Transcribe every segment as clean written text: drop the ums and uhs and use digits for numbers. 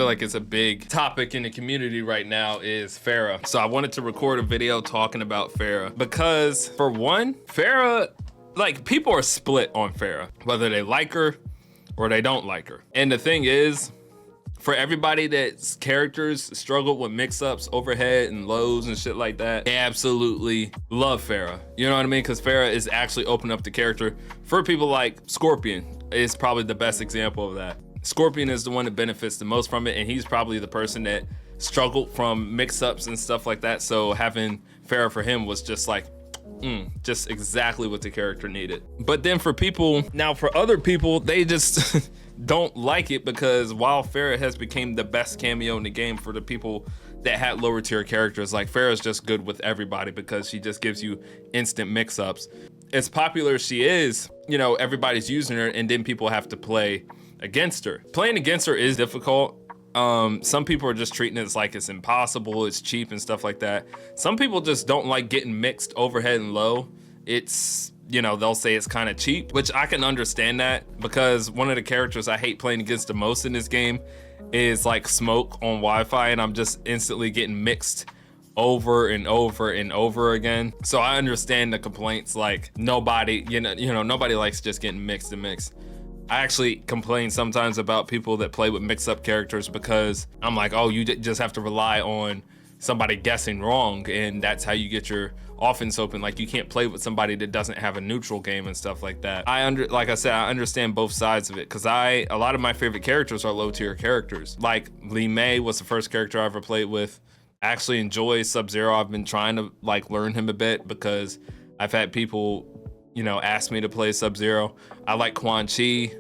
feel like it's a big topic in the community right now is FERRA. So I wanted to record a video talking about FERRA because for one, FERRA, like people are split on FERRA, whether they like her or they don't like her. And the thing is, for everybody that's characters struggle with mix-ups, overhead and lows and shit like that, they absolutely love FERRA. You know what I mean? Because FERRA is actually opening up the character. For people like Scorpion is probably the best example of that. Scorpion is the one that benefits the most from it, and he's probably the person that struggled from mix-ups and stuff like that. So having FERRA for him was just like, just exactly what the character needed. But then for people, now for other people, they just don't like it because while FERRA has become the best cameo in the game for the people that had lower tier characters, like FERRA's just good with everybody because she just gives you instant mix-ups. As popular as she is, you know, everybody's using her and then people have to play against her. Playing against her is difficult. Some people are just treating it like it's impossible, it's cheap and stuff like that. Some people just don't like getting mixed overhead and low. It's, you know, they'll say it's kind of cheap, which I can understand that because one of the characters I hate playing against the most in this game is like Smoke on Wi-Fi, and I'm just instantly getting mixed over and over and over again. So I understand the complaints, like nobody, you know, nobody likes just getting mixed and mixed. I actually complain sometimes about people that play with mix-up characters because I'm like, oh, you just have to rely on somebody guessing wrong, and that's how you get your offense open. Like you can't play with somebody that doesn't have a neutral game and stuff like that. Like I said, I understand both sides of it because a lot of my favorite characters are low-tier characters. Like Li Mei was the first character I ever played with. I actually enjoy Sub-Zero. I've been trying to like learn him a bit because I've had people, you know, ask me to play Sub-Zero. I like Quan Chi.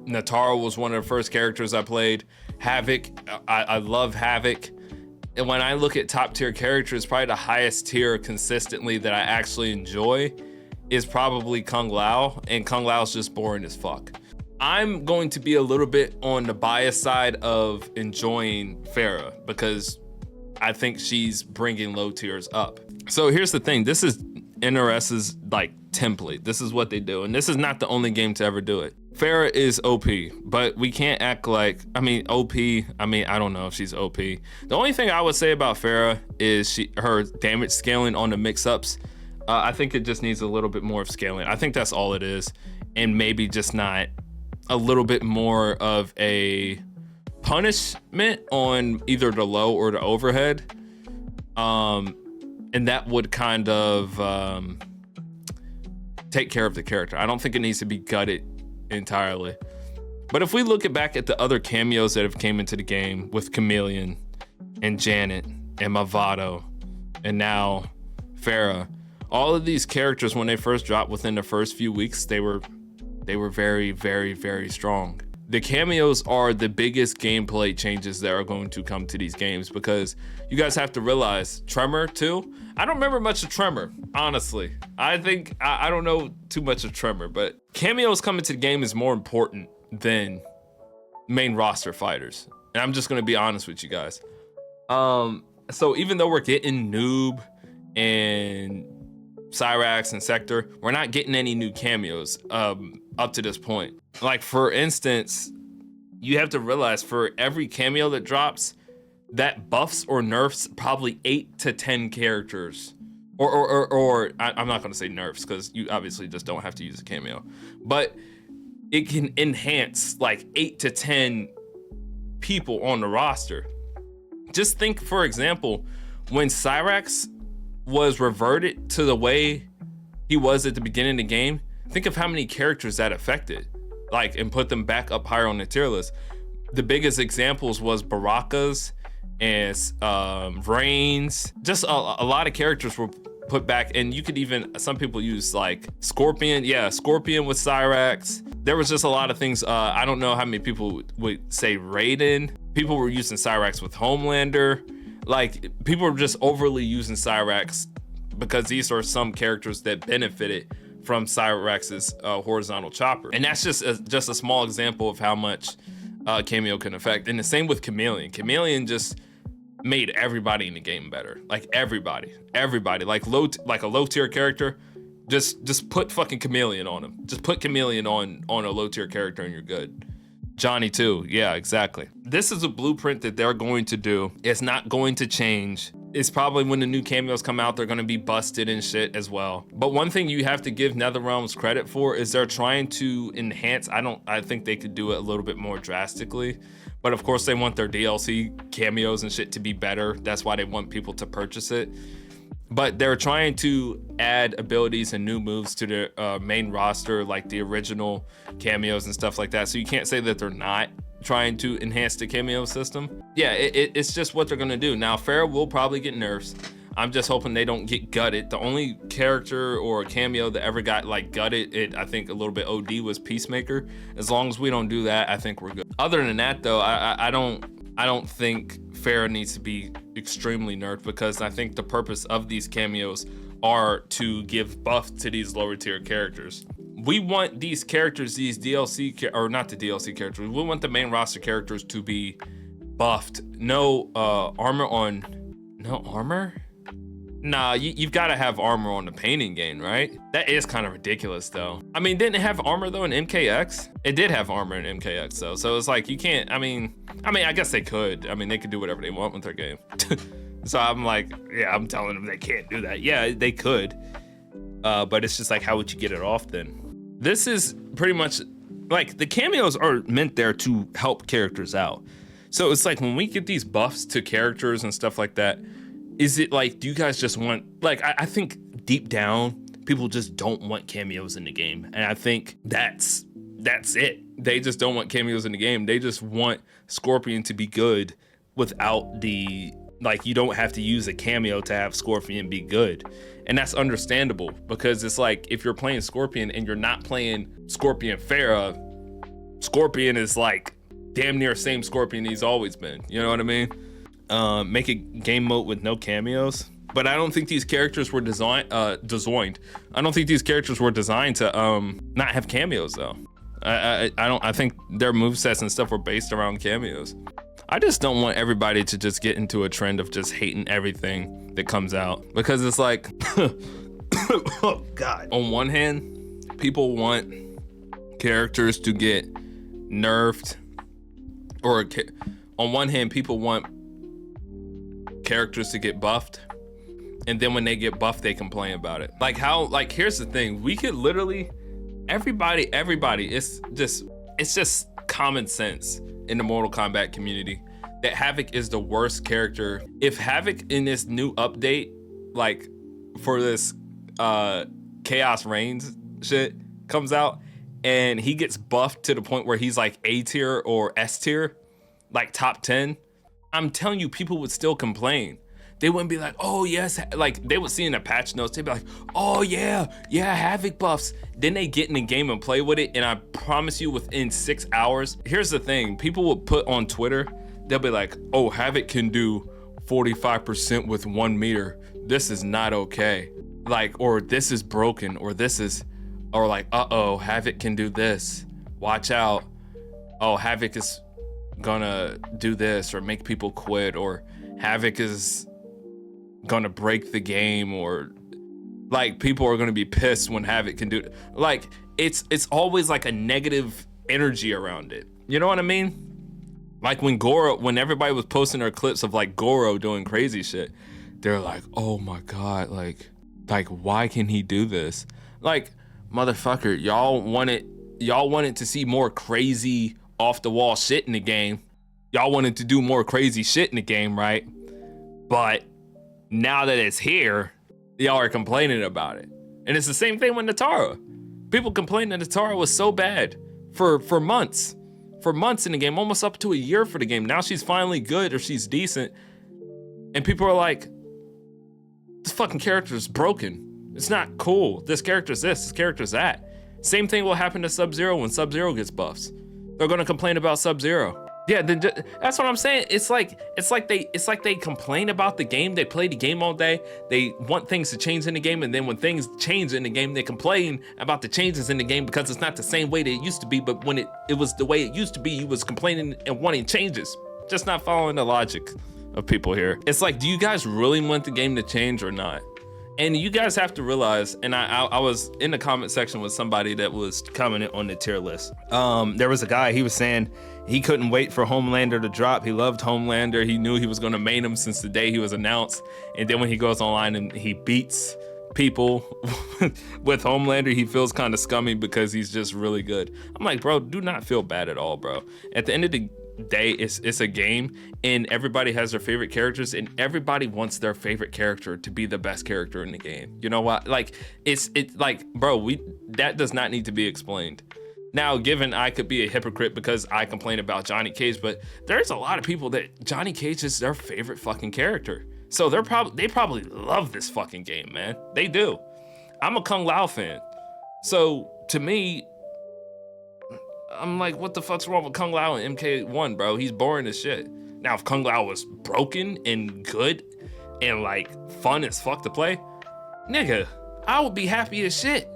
Nataro was one of the first characters I played. Havoc, I love Havoc. And when I look at top tier characters, probably the highest tier consistently that I actually enjoy is probably Kung Lao, and Kung Lao's just boring as fuck. I'm going to be a little bit on the bias side of enjoying FERRA because I think she's bringing low tiers up. So here's the thing, this is NRS's like template. This is what they do, and this is not the only game to ever do it. FERRA is OP, but we can't act like, I mean, OP, I mean, I don't know if she's OP. The only thing I would say about FERRA is her damage scaling on the mix-ups. I think it just needs a little bit more of scaling. I think that's all it is, and maybe just not a little bit more of a punishment on either the low or the overhead. And that would kind of take care of the character. I don't think it needs to be gutted entirely. But if we look back at the other cameos that have came into the game with Chameleon and Janet and Mavado and now FERRA, all of these characters when they first dropped within the first few weeks, they were very, very, very strong. The cameos are the biggest gameplay changes that are going to come to these games because you guys have to realize Tremor too. I don't remember much of Tremor, honestly. I think I don't know too much of Tremor, but cameos coming to the game is more important than main roster fighters. And I'm just gonna be honest with you guys. So even though we're getting Noob and Cyrax and Sector, we're not getting any new cameos up to this point. Like for instance, you have to realize for every cameo that drops, that buffs or nerfs probably 8 to 10 characters. Or I'm not gonna say nerfs because you obviously just don't have to use a cameo, but it can enhance like 8 to 10 people on the roster. Just think, for example, when Cyrax was reverted to the way he was at the beginning of the game, think of how many characters that affected, like, and put them back up higher on the tier list. The biggest examples was Baraka's and Reigns. Just a lot of characters were put back, and you could even, some people use like Scorpion. Yeah, Scorpion with Cyrax. There was just a lot of things. I don't know how many people would say Raiden. People were using Cyrax with Homelander. Like, people were just overly using Cyrax because these are some characters that benefited from Cyrax's horizontal chopper. And that's just a small example of how much cameo can affect. And the same with Chameleon. Chameleon just made everybody in the game better. Like everybody, like a low tier character, just put fucking Chameleon on him. Just put Chameleon on a low tier character and you're good. Johnny too, yeah, exactly. This is a blueprint that they're going to do. It's not going to change. It's probably when the new cameos come out, they're gonna be busted and shit as well. But one thing you have to give NetherRealms credit for is they're trying to enhance. I think they could do it a little bit more drastically. But of course they want their DLC cameos and shit to be better. That's why they want people to purchase it. But they're trying to add abilities and new moves to the main roster, like the original cameos and stuff like that. So you can't say that they're not trying to enhance the cameo system. Yeah, it's just what they're gonna do. Now, FERRA will probably get nerfs. I'm just hoping they don't get gutted. The only character or cameo that ever got like gutted, I think a little bit OD, was Peacemaker. As long as we don't do that, I think we're good. Other than that though, I don't think FERRA needs to be extremely nerfed, because I think the purpose of these cameos are to give buff to these lower tier characters. We want these characters, these DLC, or not the DLC characters, we want the main roster characters to be buffed. No armor on, no armor? Nah, you've got to have armor on the painting game, right? That is kind of ridiculous though. I mean, didn't it have armor though in MKX? It did have armor in MKX though. So it's like, you can't, I mean, I guess they could. I mean, they could do whatever they want with their game. So I'm like, yeah, I'm telling them they can't do that. Yeah, they could. But it's just like, how would you get it off then? This is pretty much, like, the cameos are meant there to help characters out. So it's like, when we get these buffs to characters and stuff like that, is it like, do you guys just want, like, I think deep down, people just don't want cameos in the game. And I think that's it. They just don't want cameos in the game. They just want Scorpion to be good without the, like, you don't have to use a cameo to have Scorpion be good. And that's understandable, because it's like, if you're playing Scorpion and you're not playing Scorpion FERRA, Scorpion is like damn near same Scorpion he's always been. You know what I mean? Make a game mode with no cameos. But I don't think these characters were designed. I don't think these characters were designed to not have cameos though. I think their movesets and stuff were based around cameos. I just don't want everybody to just get into a trend of just hating everything that comes out, because it's like, oh God. On one hand, people want characters to get nerfed, or on one hand, people want characters to get buffed, and then when they get buffed, they complain about it. Like how, like, here's the thing, we could literally, everybody, it's just common sense in the Mortal Kombat community that Havoc is the worst character. If Havoc in this new update, like for this Chaos Reigns shit comes out and he gets buffed to the point where he's like A tier or S tier, like top 10, I'm telling you, people would still complain. They wouldn't be like, oh yes, like they would see in the patch notes, they'd be like, oh yeah, Havoc buffs. Then they get in the game and play with it, and I promise you within 6 hours, here's the thing, people will put on Twitter, they'll be like, oh, Havoc can do 45% with 1 meter. This is not okay. Like, or this is broken, or this is, or like, uh-oh, Havoc can do this. Watch out. Oh, Havoc is gonna do this or make people quit, or Havoc is gonna break the game, or like people are gonna be pissed when Havoc can do it. Like it's always like a negative energy around it. You know what I mean? Like when everybody was posting their clips of like Goro doing crazy shit, they're like, oh my God, like why can he do this? Like, motherfucker, y'all wanted to see more crazy off the wall shit in the game. Y'all wanted to do more crazy shit in the game, right? But now that it's here, y'all are complaining about it. And it's the same thing with Natara. People complained that Natara was so bad for months. For months in the game, almost up to a year for the game. Now she's finally good, or she's decent. And people are like, this fucking character is broken. It's not cool. This character's this character's that. Same thing will happen to Sub-Zero when Sub-Zero gets buffs. They're gonna complain about Sub-Zero. Yeah, that's what I'm saying. It's like they complain about the game. They play the game all day. They want things to change in the game, and then when things change in the game, they complain about the changes in the game because it's not the same way that it used to be. But when it was the way it used to be, you was complaining and wanting changes. Just not following the logic of people here. It's like, do you guys really want the game to change or not? And you guys have to realize, and I was in the comment section with somebody that was commenting on the tier list. There was a guy, he was saying he couldn't wait for Homelander to drop. He loved Homelander. He knew he was gonna main him since the day he was announced. And then when he goes online and he beats people with Homelander, he feels kind of scummy because he's just really good. I'm like, bro, do not feel bad at all, bro. At the end of the day, it's a game, and everybody has their favorite characters, and everybody wants their favorite character to be the best character in the game. You know what? Like, it's like, bro, that does not need to be explained. Now, given I could be a hypocrite because I complain about Johnny Cage, but there's a lot of people that Johnny Cage is their favorite fucking character. So they probably love this fucking game, man. They do. I'm a Kung Lao fan. So to me, I'm like, what the fuck's wrong with Kung Lao and MK1, bro? He's boring as shit. Now, if Kung Lao was broken and good and like fun as fuck to play, nigga, I would be happy as shit.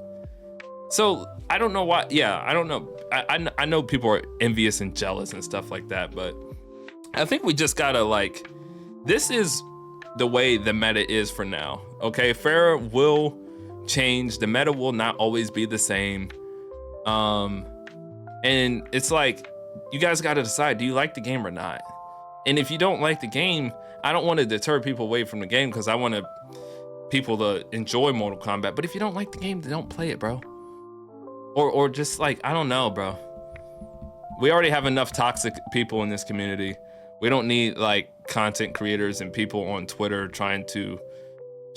So I don't know why. Yeah, I don't know. I know people are envious and jealous and stuff like that, but I think we just gotta like, this is the way the meta is for now. Okay, FERRA will change. The meta will not always be the same. And it's like, you guys got to decide, do you like the game or not? And if you don't like the game, I don't want to deter people away from the game because I want people to enjoy Mortal Kombat. But if you don't like the game, then don't play it, bro. Or just like, I don't know, bro. We already have enough toxic people in this community. We don't need like content creators and people on Twitter trying to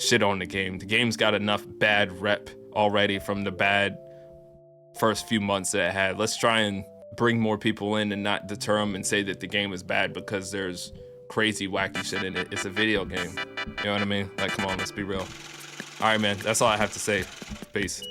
shit on the game. The game's got enough bad rep already from the bad first few months that it had. Let's try and bring more people in and not deter them and say that the game is bad because there's crazy wacky shit in it. It's a video game. You know what I mean? Like, come on, let's be real. All right, man, that's all I have to say. Peace.